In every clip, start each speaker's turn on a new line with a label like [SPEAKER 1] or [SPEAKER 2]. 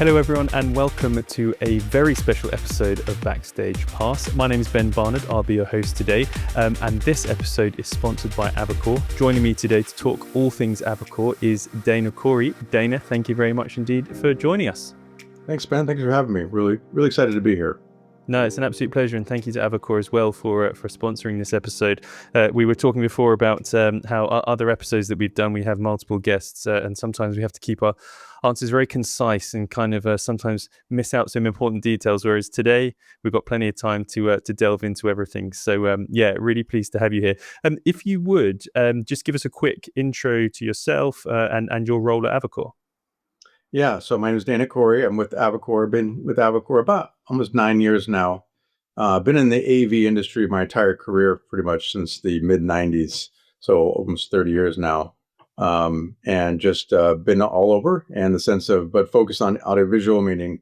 [SPEAKER 1] Hello everyone and welcome to a very special episode of Backstage Pass. My name is Ben Barnard, I'll be your host today, and this episode is sponsored by Avocor. Joining me today to talk all things Avocor is Dana Corey. Dana, thank you very much indeed for joining us.
[SPEAKER 2] Thanks, Ben. Thanks for having me. Really excited to be here.
[SPEAKER 1] No, it's an absolute pleasure, and thank you to Avocor as well for sponsoring this episode. We were talking before about how other episodes that we've done, we have multiple guests, and sometimes we have to keep our answers very concise and kind of sometimes miss out some important details. Whereas today we've got plenty of time to delve into everything. So really pleased to have you here. If you would just give us a quick intro to yourself and your role at Avocor.
[SPEAKER 2] Yeah, so my name is Dana Corey. I'm with Avocor. Been with Avocor about almost 9 years now. Been in the AV industry my entire career, pretty much since the mid 90s. So almost 30 years now. And just been all over in the sense of, but focused on audiovisual, meaning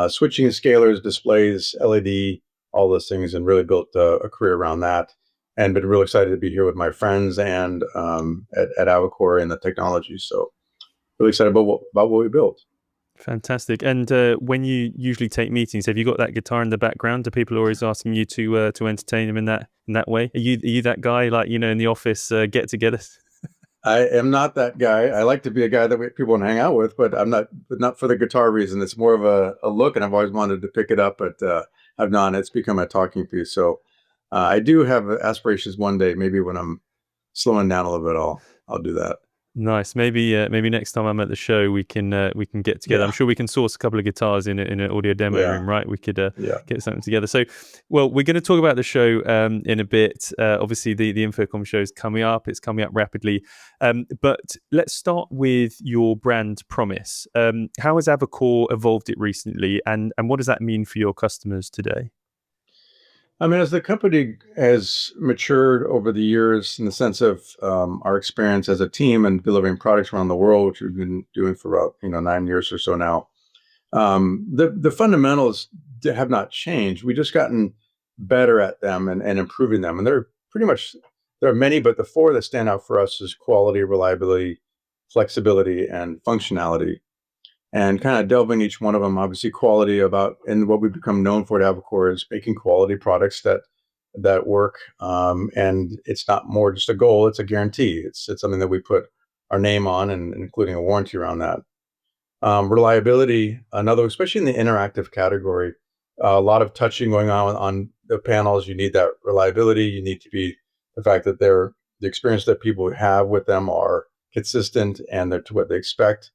[SPEAKER 2] switching scalers, displays, LED, all those things, and really built a career around that. And been really excited to be here with my friends and at Avocor and the technology. So really excited about what we built.
[SPEAKER 1] Fantastic. And when you usually take meetings, have you got that guitar in the background? Do people always asking you to entertain them in that way? Are you that guy, like, in the office get-togethers?
[SPEAKER 2] I am not that guy. I like to be a guy that people want to hang out with, but I'm not for the guitar reason. It's more of a look, and I've always wanted to pick it up, but I've not. It's become a talking piece. So I do have aspirations one day, maybe when I'm slowing down a little bit, I'll do that.
[SPEAKER 1] Nice. Maybe next time I'm at the show, we can get together.
[SPEAKER 2] Yeah.
[SPEAKER 1] I'm sure we can source a couple of guitars in an audio demo room, right? We could get something together. So, well, we're going to talk about the show in a bit. Obviously, the InfoComm show is coming up. It's coming up rapidly. But let's start with your brand promise. How has Avocor evolved it recently, and what does that mean for your customers today?
[SPEAKER 2] I mean, as the company has matured over the years in the sense of our experience as a team and delivering products around the world, which we've been doing for about 9 years or so now, the fundamentals have not changed. We've just gotten better at them and improving them. And there are many, but the four that stand out for us is quality, reliability, flexibility, and functionality. And kind of delving each one of them, obviously quality and what we've become known for at Avocor is making quality products that work. And it's not more just a goal, it's a guarantee. It's something that we put our name on and including a warranty around that. Reliability, another, especially in the interactive category, a lot of touching going on the panels. You need that reliability. You need to be the fact that the experience that people have with them are consistent and they're to what they expect.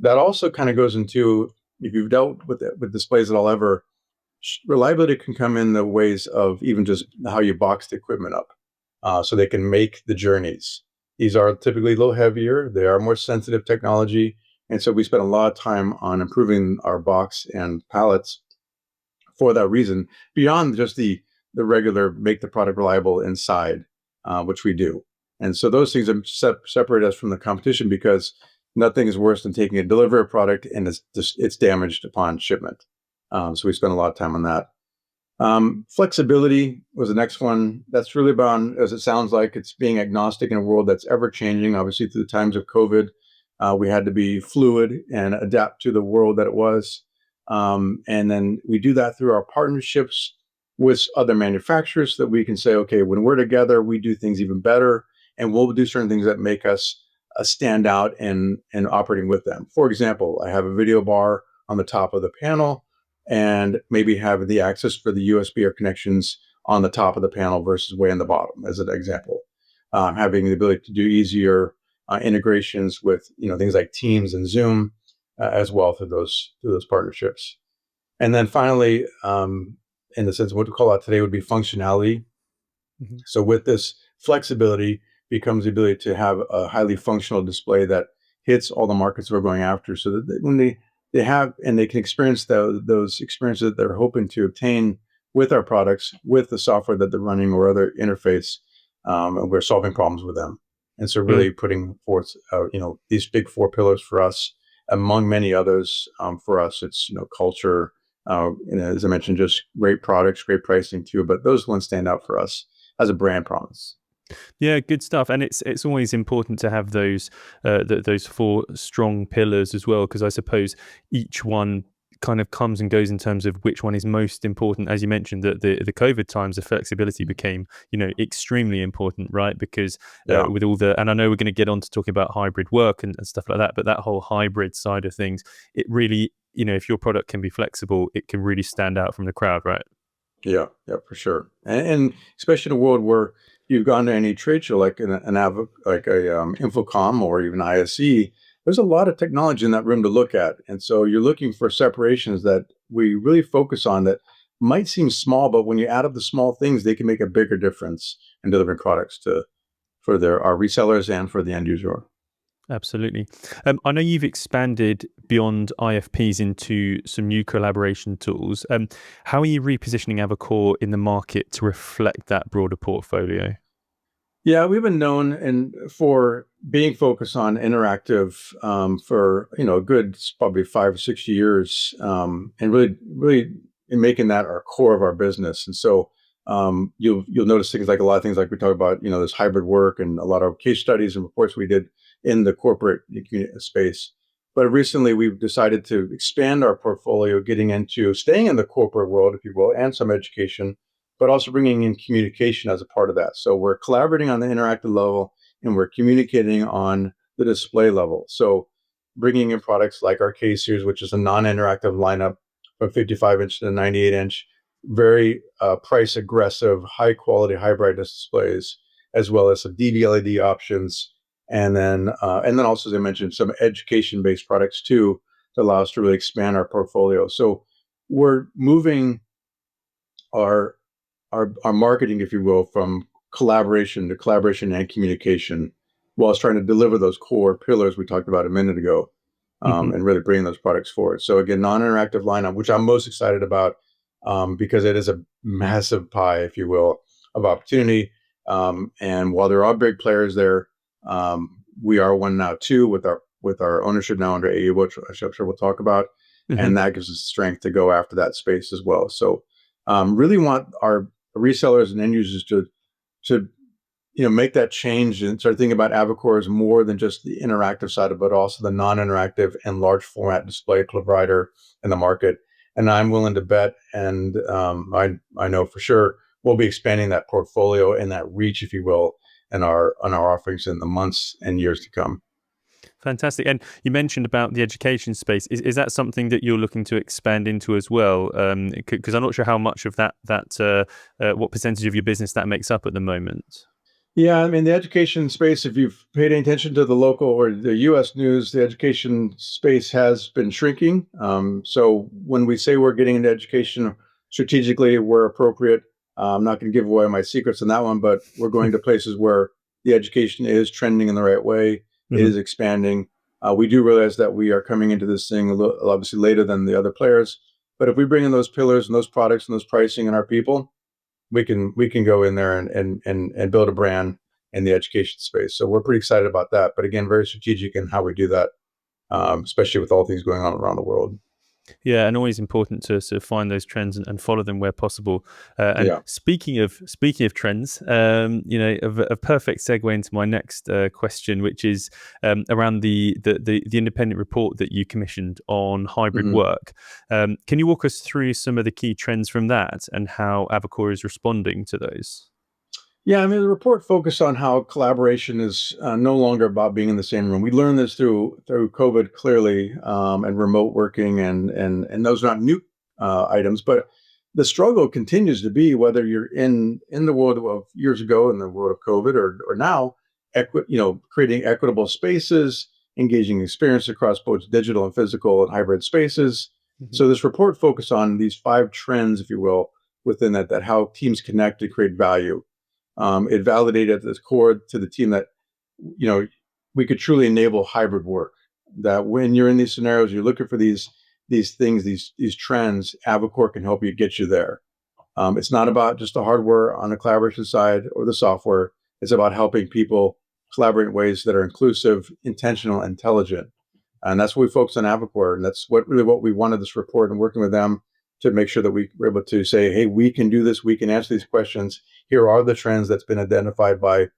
[SPEAKER 2] That also kind of goes into, if you've dealt with displays at all ever, reliability can come in the ways of even just how you box the equipment up, so they can make the journeys. These are typically a little heavier. They are more sensitive technology. And so we spend a lot of time on improving our box and pallets for that reason, beyond just the regular make the product reliable inside, which we do. And so those things separate us from the competition, because nothing is worse than taking a delivery product and it's damaged upon shipment. So we spend a lot of time on that. Flexibility was the next one. That's really about, as it sounds like, it's being agnostic in a world that's ever changing. Obviously, through the times of COVID, we had to be fluid and adapt to the world that it was. And then we do that through our partnerships with other manufacturers, so that we can say, okay, when we're together, we do things even better, and we'll do certain things that make us stand out and operating with them. For example, I have a video bar on the top of the panel and maybe have the access for the USB or connections on the top of the panel versus way in the bottom, as an example. Having the ability to do easier integrations with things like Teams and Zoom as well through those partnerships. And then finally, in the sense of what we call out today would be functionality. Mm-hmm. So with this flexibility becomes the ability to have a highly functional display that hits all the markets we're going after, so that when they have and they can experience those experiences that they're hoping to obtain with our products, with the software that they're running or other interface, and we're solving problems with them. And so really putting forth, these big four pillars for us, among many others. For us, it's, culture, as I mentioned, just great products, great pricing too, but those ones stand out for us as a brand promise.
[SPEAKER 1] Yeah, good stuff. And it's always important to have those four strong pillars as well, because I suppose each one kind of comes and goes in terms of which one is most important. As you mentioned, that the COVID times, the flexibility became, extremely important, right? Because
[SPEAKER 2] Yeah.
[SPEAKER 1] with all the, and I know we're going to get on to talking about hybrid work and stuff like that, but that whole hybrid side of things, it really, if your product can be flexible, it can really stand out from the crowd, right?
[SPEAKER 2] Yeah, yeah, for sure. And especially in a world where you've gone to any trade show like like a InfoComm or even ISE, there's a lot of technology in that room to look at. And so you're looking for separations that we really focus on that might seem small, but when you add up the small things, they can make a bigger difference in delivering products to for our resellers and for the end user.
[SPEAKER 1] Absolutely. I know you've expanded beyond IFPs into some new collaboration tools. How are you repositioning Avocor in the market to reflect that broader portfolio?
[SPEAKER 2] Yeah, we've been known for being focused on interactive for a good probably 5 or 6 years, and really in making that our core of our business. And so you'll notice things like a lot of things like we talk about, this hybrid work and a lot of case studies and reports we did in the corporate space. But recently we've decided to expand our portfolio, getting into staying in the corporate world, if you will, and some education, but also bringing in communication as a part of that. So we're collaborating on the interactive level and we're communicating on the display level. So bringing in products like our K series, which is a non-interactive lineup from 55-inch to 98-inch, very price aggressive, high quality, high brightness displays, as well as some DV LED options. And then also, as I mentioned, some education-based products too to allow us to really expand our portfolio. So we're moving our our marketing, if you will, from collaboration to collaboration and communication, whilst trying to deliver those core pillars we talked about a minute ago,
[SPEAKER 1] Hmm.
[SPEAKER 2] and really bringing those products forward. So again, non-interactive lineup, which I'm most excited about, because it is a massive pie, if you will, of opportunity. And while there are big players there, we are one now too with our ownership now under AE, which I'm sure we'll talk about,
[SPEAKER 1] Hmm.
[SPEAKER 2] and that gives us strength to go after that space as well. So really want our resellers and end users to make that change and start thinking about Avocor as more than just the interactive side of it, but also the non-interactive and large format display provider in the market. And I'm willing to bet, and I know for sure we'll be expanding that portfolio and that reach, if you will, and our offerings in the months and years to come.
[SPEAKER 1] Fantastic. And you mentioned about the education space. Is that something that you're looking to expand into as well? Because I'm not sure how much of what percentage of your business that makes up at the moment.
[SPEAKER 2] Yeah, I mean, the education space, if you've paid any attention to the local or the US news, the education space has been shrinking. So when we say we're getting into education strategically, we're appropriate. I'm not going to give away my secrets on that one, but we're going to places where the education is trending in the right way, it
[SPEAKER 1] Hmm.
[SPEAKER 2] is expanding. We do realize that we are coming into this thing obviously later than the other players. But if we bring in those pillars and those products and those pricing and our people, we can go in there and build a brand in the education space. So we're pretty excited about that. But again, very strategic in how we do that, especially with all things going on around the world.
[SPEAKER 1] Yeah, and always important to sort of find those trends and follow them where possible. And
[SPEAKER 2] Yeah.
[SPEAKER 1] speaking of trends, a perfect segue into my next question, which is around the independent report that you commissioned on hybrid
[SPEAKER 2] Mhm.
[SPEAKER 1] work. Can you walk us through some of the key trends from that and how Avocor is responding to those?
[SPEAKER 2] Yeah, I mean, the report focused on how collaboration is no longer about being in the same room. We learned this through COVID clearly, and remote working, and those are not new items, but the struggle continues to be whether you're in the world of years ago, in the world of COVID, or now, creating equitable spaces, engaging experience across both digital and physical and hybrid spaces.
[SPEAKER 1] Hmm.
[SPEAKER 2] So this report focused on these 5 trends, if you will, within that how teams connect to create value. It validated at the core to the team that you know we could truly enable hybrid work. That when you're in these scenarios, you're looking for these things, these trends. Avocor can help you get you there. It's not about just the hardware on the collaboration side or the software. It's about helping people collaborate in ways that are inclusive, intentional, intelligent. And that's what we focus on Avocor. And that's what we wanted this report and working with them to make sure that we were able to say, hey, we can do this. We can answer these questions. Here are the trends that's been identified by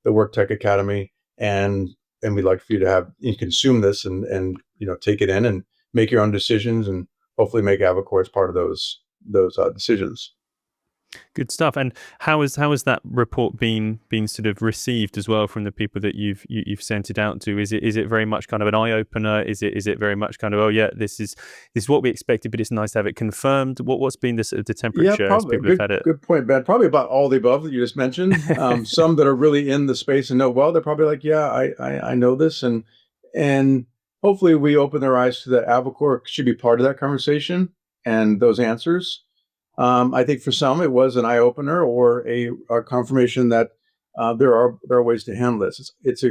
[SPEAKER 2] the Work Tech Academy. And we'd like for you to have you consume this and take it in and make your own decisions and hopefully make Avocor as part of those decisions.
[SPEAKER 1] Good stuff. And how has that report been sort of received as well from the people that you've sent it out to? Is it very much kind of an eye opener? Is it very much kind of, oh yeah, this is what we expected, but it's nice to have it confirmed? What's been the sort of the
[SPEAKER 2] Yeah,
[SPEAKER 1] temperature as
[SPEAKER 2] probably
[SPEAKER 1] people have had it?
[SPEAKER 2] good point, Ben. Probably about all the above that you just mentioned. Some that are really in the space and know well, they're probably like, yeah, I know this, and hopefully we open their eyes to that Avocor should be part of that conversation and those answers. I think for some it was an eye opener or a confirmation that there are ways to handle this. It's a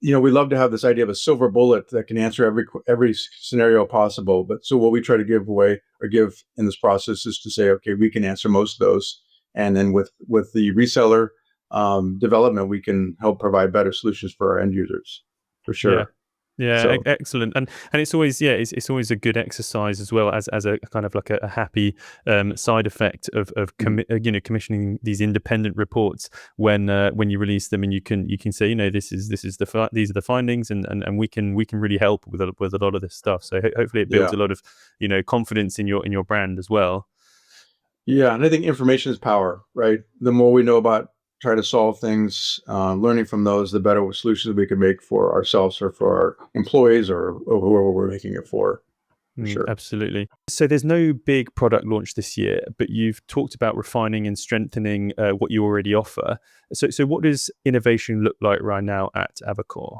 [SPEAKER 2] we love to have this idea of a silver bullet that can answer every scenario possible. But so what we try to give away or give in this process is to say, okay, we can answer most of those, and then with the reseller development, we can help provide better solutions for our end users, for
[SPEAKER 1] Yeah.
[SPEAKER 2] sure.
[SPEAKER 1] Yeah,
[SPEAKER 2] So
[SPEAKER 1] excellent, and it's always it's always a good exercise as well as a kind of like a happy side effect of commissioning these independent reports when you release them, and you can say these are the findings, and we can really help with a lot of this stuff. So hopefully it builds
[SPEAKER 2] yeah,
[SPEAKER 1] a lot of confidence in your brand as well.
[SPEAKER 2] yeah, and I think information is power, right? The more we know about trying to solve things, learning from those, the better solutions we can make for ourselves or for our employees or whoever we're making it for sure.
[SPEAKER 1] Absolutely. So there's no big product launch this year, but you've talked about refining and strengthening what you already offer. So what does innovation look like right now at Avocor?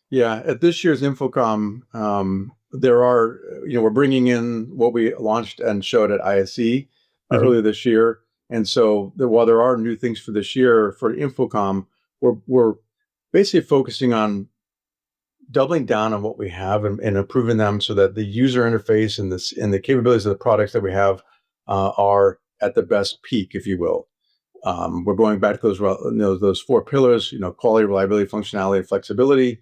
[SPEAKER 2] Yeah, at this year's InfoComm, there are, we're bringing in what we launched and showed at ISE
[SPEAKER 1] Hmm.
[SPEAKER 2] earlier this year. And so while there are new things for this year for InfoComm, we're basically focusing on doubling down on what we have and improving them so that the user interface and the capabilities of the products that we have are at the best peak, if you will. We're going back to those four pillars, quality, reliability, functionality, and flexibility.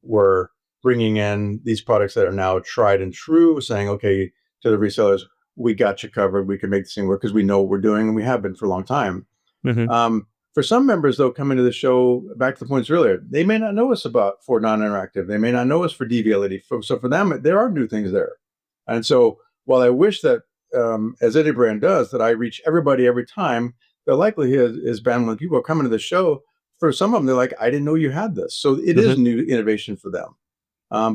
[SPEAKER 2] We're bringing in these products that are now tried and true, saying, okay, to the resellers, we got you covered. We can make this thing work because we know what we're doing, and we have been for a long time.
[SPEAKER 1] Hmm.
[SPEAKER 2] For some members, though, coming to the show, back to the points earlier, they may not know us for non-interactive. They may not know us for DVLD. So for them, there are new things there. And so while I wish that, as any brand does, that I reach everybody every time, the likelihood is, Ben, when people are coming to the show, for some of them, they're like, I didn't know you had this. So it is
[SPEAKER 1] Hmm.
[SPEAKER 2] new innovation for them.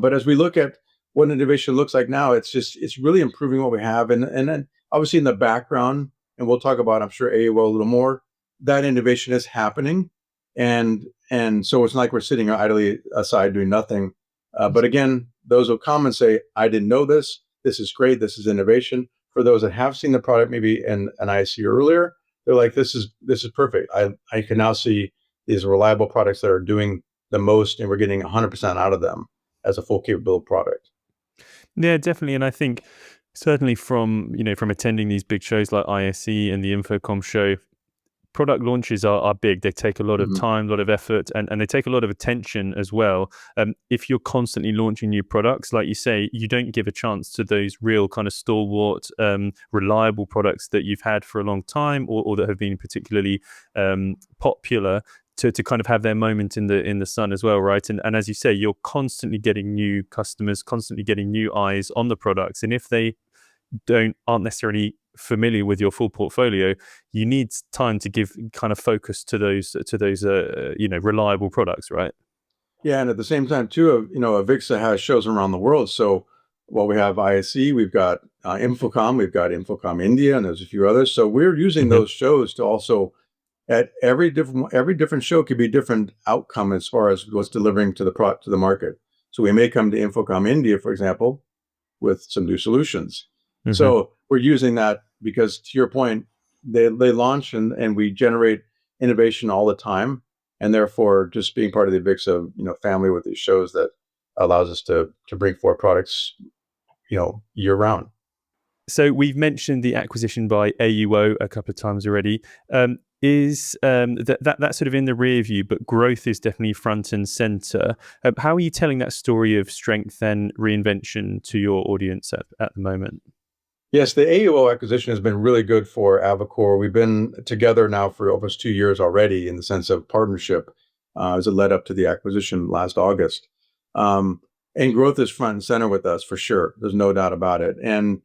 [SPEAKER 2] But as we look at what innovation looks like now, it's really improving what we have. And then obviously in the background, and we'll talk about, I'm sure, AOL a little more, that innovation is happening. And so it's not like we're sitting idly aside doing nothing. But again, those will come and say, I didn't know this. This is great. This is innovation. For those that have seen the product maybe in an IC earlier, they're like, this is perfect. I can now see these reliable products that are doing the most, and we're getting 100% out of them as a full capability product.
[SPEAKER 1] Yeah, definitely. And I think certainly from from attending these big shows like ISE and the InfoComm show, product launches are big. They take a lot of
[SPEAKER 2] Mhm.
[SPEAKER 1] time, a lot of effort, and they take a lot of attention as well. If you're constantly launching new products, like you say, you don't give a chance to those real kind of stalwart, reliable products that you've had for a long time, or that have been particularly popular. To kind of have their moment in the sun as well, right? And as you say, you're constantly getting new customers, constantly getting new eyes on the products. And if they aren't necessarily familiar with your full portfolio, you need time to give kind of focus to those reliable products, right?
[SPEAKER 2] Yeah, and at the same time too, Avixa has shows around the world. So while we have ISE, we've got InfoComm, we've got InfoComm India, and there's a few others. So we're using
[SPEAKER 1] Hmm.
[SPEAKER 2] those shows to also at every different show could be a different outcome as far as what's delivering to the market. So we may come to InfoComm India, for example, with some new solutions.
[SPEAKER 1] Hmm.
[SPEAKER 2] So we're using that because, to your point, they launch and we generate innovation all the time, and therefore just being part of the Avixa family with these shows that allows us to bring forward products year round.
[SPEAKER 1] So we've mentioned the acquisition by AUO a couple of times already. Is that sort of in the rear view, but growth is definitely front and center. How are you telling that story of strength and reinvention to your audience at the moment?
[SPEAKER 2] Yes, the AUO acquisition has been really good for Avocor. We've been together now for almost 2 years already in the sense of partnership as it led up to the acquisition last August. Um, And growth is front and center with us for sure. There's no doubt about it. And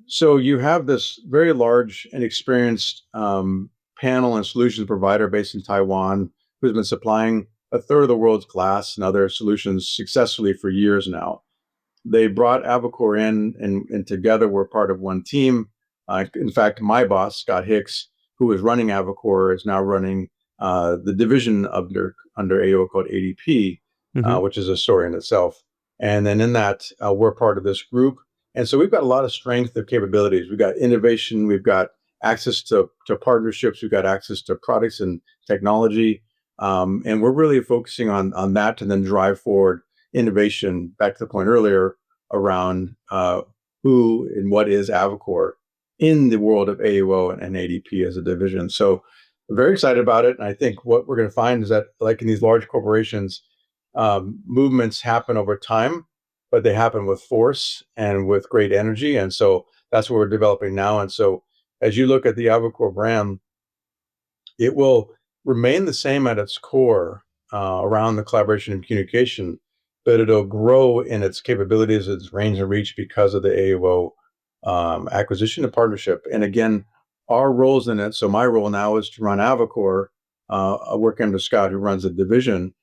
[SPEAKER 2] so you have this very large and experienced panel and solutions provider based in Taiwan who's been supplying a third of the world's glass and other solutions successfully for years now. They brought Avocor in, and together we're part of one team. In fact, my boss, Scott Hicks, who was running Avocor, is now running the division under AO called ADP, which is a story in itself. And then in that, we're part of this group. And so we've got a lot of strength of capabilities. We've got innovation. We've got access to partnerships. We've got access to products and technology. And we're really focusing on that to then drive forward innovation, back to the point earlier around who and what is Avocor in the world of AUO and ADP as a division. So I'm very excited about it. And I think what we're going to find is that, like in these large corporations, movements happen over time, but they happen with force and with great energy. And so that's what we're developing now. And so as you look at the Avocor brand, it will remain the same at its core around the collaboration and communication, but it'll grow in its capabilities, its range and reach because of the AUO acquisition and partnership. And again, our roles in it. So my role now is to run Avocor, working under Scott, who runs the division,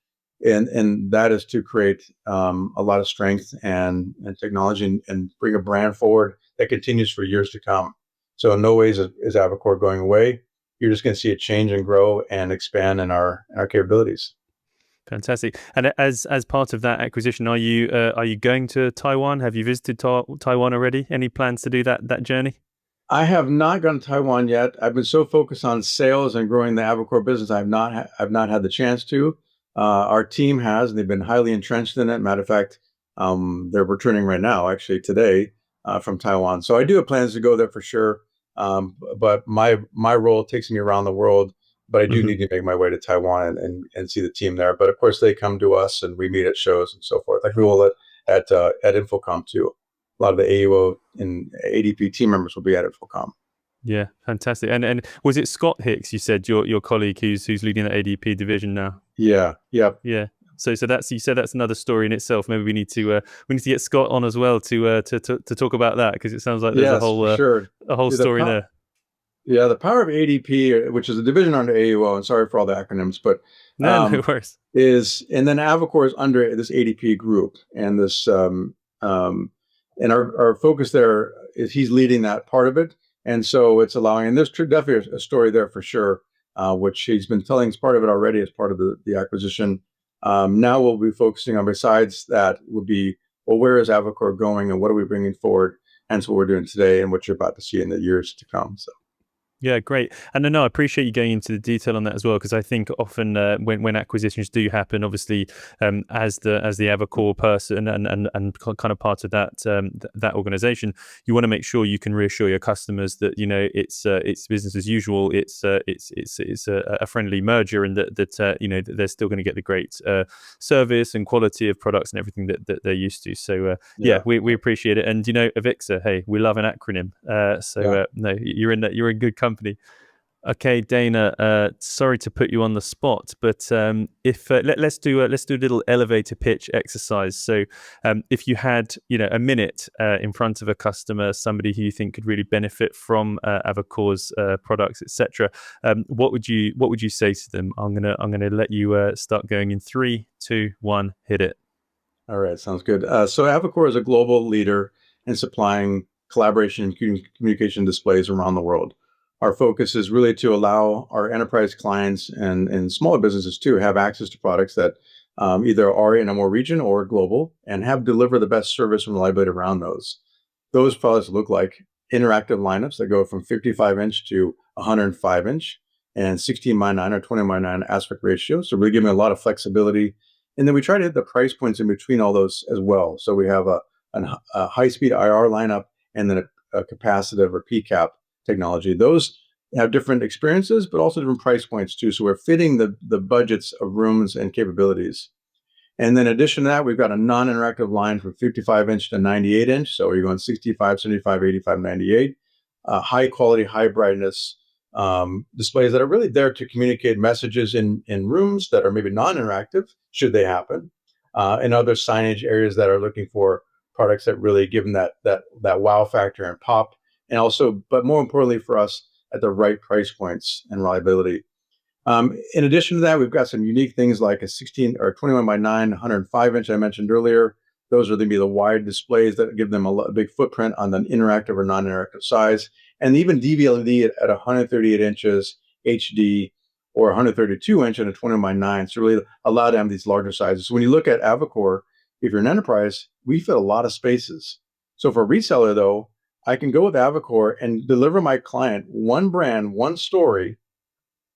[SPEAKER 2] and that is to create a lot of strength and technology and bring a brand forward that continues for years to come. So in no ways is Avocor going away. You're just going to see it change and grow and expand in our capabilities.
[SPEAKER 1] Fantastic. And as part of that acquisition, are you going to Taiwan? Have you visited Taiwan already? Any plans to do that journey?
[SPEAKER 2] I have not gone to Taiwan yet. I've been so focused on sales and growing the Avocor business, I've not had the chance to. Our team has, and they've been highly entrenched in it. Matter of fact, they're returning right now, actually today, from Taiwan. So I do have plans to go there for sure. But my role takes me around the world. But I do need to make my way to Taiwan and see the team there. But of course, they come to us and we meet at shows and so forth. Like we will at InfoComm too. A lot of the AUO and ADP team members will be at InfoComm.
[SPEAKER 1] Yeah, fantastic. And was it Scott Hicks, you said, your colleague who's leading the ADP division now?
[SPEAKER 2] Yeah. Yep.
[SPEAKER 1] Yeah. So that's, you said that's another story in itself. Maybe we need to get Scott on as well to talk about that, because it sounds like there's a whole story there.
[SPEAKER 2] Yeah, the power of ADP, which is a division under AUO, and sorry for all the acronyms, but
[SPEAKER 1] no worries.
[SPEAKER 2] And then Avocor is under this ADP group, and this and our focus there is he's leading that part of it, and so it's allowing. And there's definitely a story there for sure, which he's been telling as part of it already as part of the acquisition. Now we'll be focusing on, besides that, will be, well, where is Avocor going, and what are we bringing forward? Hence what we're doing today, and what you're about to see in the years to come. So.
[SPEAKER 1] Yeah, great. And I appreciate you going into the detail on that as well, because I think often when acquisitions do happen, obviously as the Avocor person and kind of part of that organization, you want to make sure you can reassure your customers that it's business as usual. It's a friendly merger, and that they're still going to get the great service and quality of products and everything that they're used to. So we appreciate it. And Avixa, hey, we love an acronym. No, you're in good company. Okay, Dana. Sorry to put you on the spot, but if let's do a little elevator pitch exercise. So, if you had a minute in front of a customer, somebody who you think could really benefit from Avocor's products, etc., what would you say to them? I'm gonna let you start going in 3, 2, 1. Hit it.
[SPEAKER 2] All right, sounds good. So Avocor is a global leader in supplying collaboration and communication displays around the world. Our focus is really to allow our enterprise clients and smaller businesses too have access to products that either are in a more region or global, and have deliver the best service and reliability around those. Those products look like interactive lineups that go from 55-inch to 105-inch and 16:9 or 20:9 aspect ratio. So really giving a lot of flexibility. And then we try to hit the price points in between all those as well. So we have a high-speed IR lineup, and then a capacitive or PCAP technology. Those have different experiences, but also different price points too. So we're fitting the budgets of rooms and capabilities. And then in addition to that, we've got a non-interactive line from 55-inch to 98-inch. So you're going 65, 75, 85, 98. High quality, high brightness displays that are really there to communicate messages in rooms that are maybe non-interactive, should they happen. and other signage areas that are looking for products that really give them that wow factor and pop, and also, but more importantly for us, at the right price points and reliability. In addition to that, we've got some unique things like a 16 or 21 by 9, 105 inch I mentioned earlier. Those are going to be the wide displays that give them a big footprint on the interactive or non-interactive size, and even DVLED at 138 inches HD or 132 inch and a 21 by 9. So really allow them these larger sizes. So when you look at Avocor, if you're an enterprise, we fit a lot of spaces. So for a reseller though, I can go with Avocor and deliver my client one brand, one story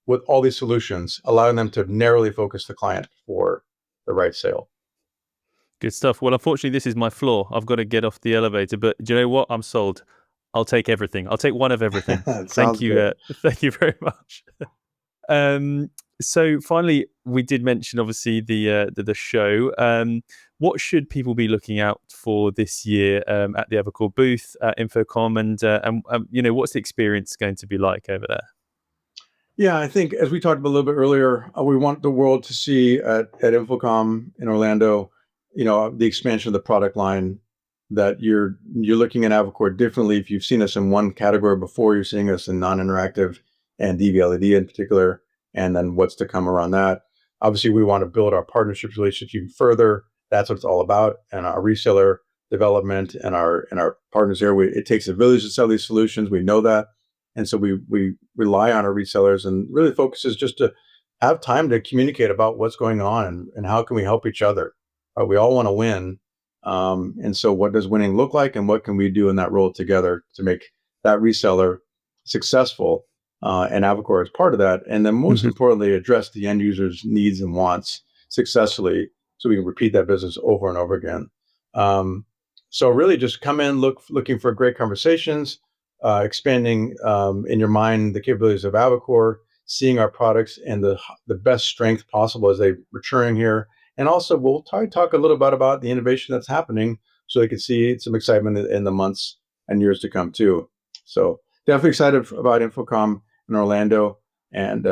[SPEAKER 2] with all these solutions, allowing them to narrowly focus the client for the right sale.
[SPEAKER 1] Good stuff. Well, unfortunately, this is my floor. I've got to get off the elevator, but do you know what? I'm sold. I'll take everything. I'll take one of everything. Thank you.
[SPEAKER 2] Good.
[SPEAKER 1] Thank you very much. So finally, we did mention obviously the show. What should people be looking out for this year at the Avocor booth at InfoComm, and what's the experience going to be like over there?
[SPEAKER 2] Yeah, I think as we talked about a little bit earlier, we want the world to see at InfoComm in Orlando, the expansion of the product line, that you're looking at Avocor differently. If you've seen us in one category before, you're seeing us in non-interactive and DVLED in particular, and then what's to come around that. Obviously, we want to build our partnerships relationship even further. That's what it's all about. And our reseller development and our partners here, it takes a village to sell these solutions. We know that. And so we rely on our resellers, and really focuses just to have time to communicate about what's going on and how can we help each other. We all want to win. And so what does winning look like, and what can we do in that role together to make that reseller successful? And Avocor is part of that. And then most importantly, address the end user's needs and wants successfully so we can repeat that business over and over again. So really just come in, looking for great conversations, expanding in your mind the capabilities of Avocor, seeing our products and the best strength possible as they're maturing here. And also we'll talk a little bit about the innovation that's happening so they can see some excitement in the months and years to come too. So definitely excited about InfoComm in Orlando and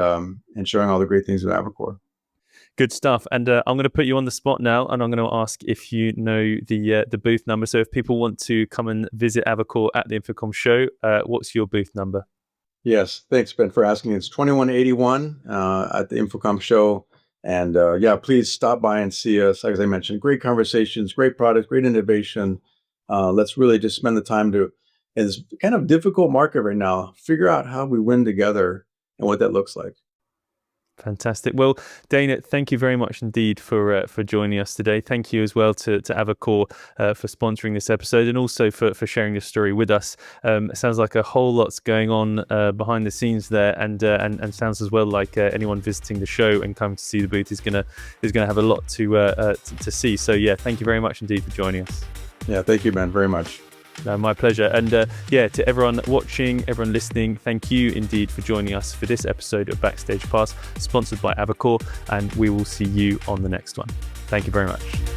[SPEAKER 2] showing all the great things with Avocor.
[SPEAKER 1] Good stuff. And I'm going to put you on the spot now, and I'm going to ask if you know the booth number. So if people want to come and visit Avocor at the InfoComm show, what's your booth number?
[SPEAKER 2] Yes, thanks, Ben, for asking. It's 2181 at the InfoComm show. And please stop by and see us. Like as I mentioned, great conversations, great products, great innovation. Let's really just spend the time in this kind of difficult market right now, figure out how we win together and what that looks like.
[SPEAKER 1] Fantastic. Well, Dana, thank you very much indeed for joining us today. Thank you as well to Avocor for sponsoring this episode, and also for sharing your story with us. It sounds like a whole lot's going on behind the scenes there, and sounds as well like anyone visiting the show and coming to see the booth is gonna have a lot to see. So yeah, thank you very much indeed for joining us.
[SPEAKER 2] Yeah, thank you, Ben, very much.
[SPEAKER 1] No, my pleasure. And to everyone watching, everyone listening, thank you indeed for joining us for this episode of Backstage Pass, sponsored by Avocor, and we will see you on the next one. Thank you very much.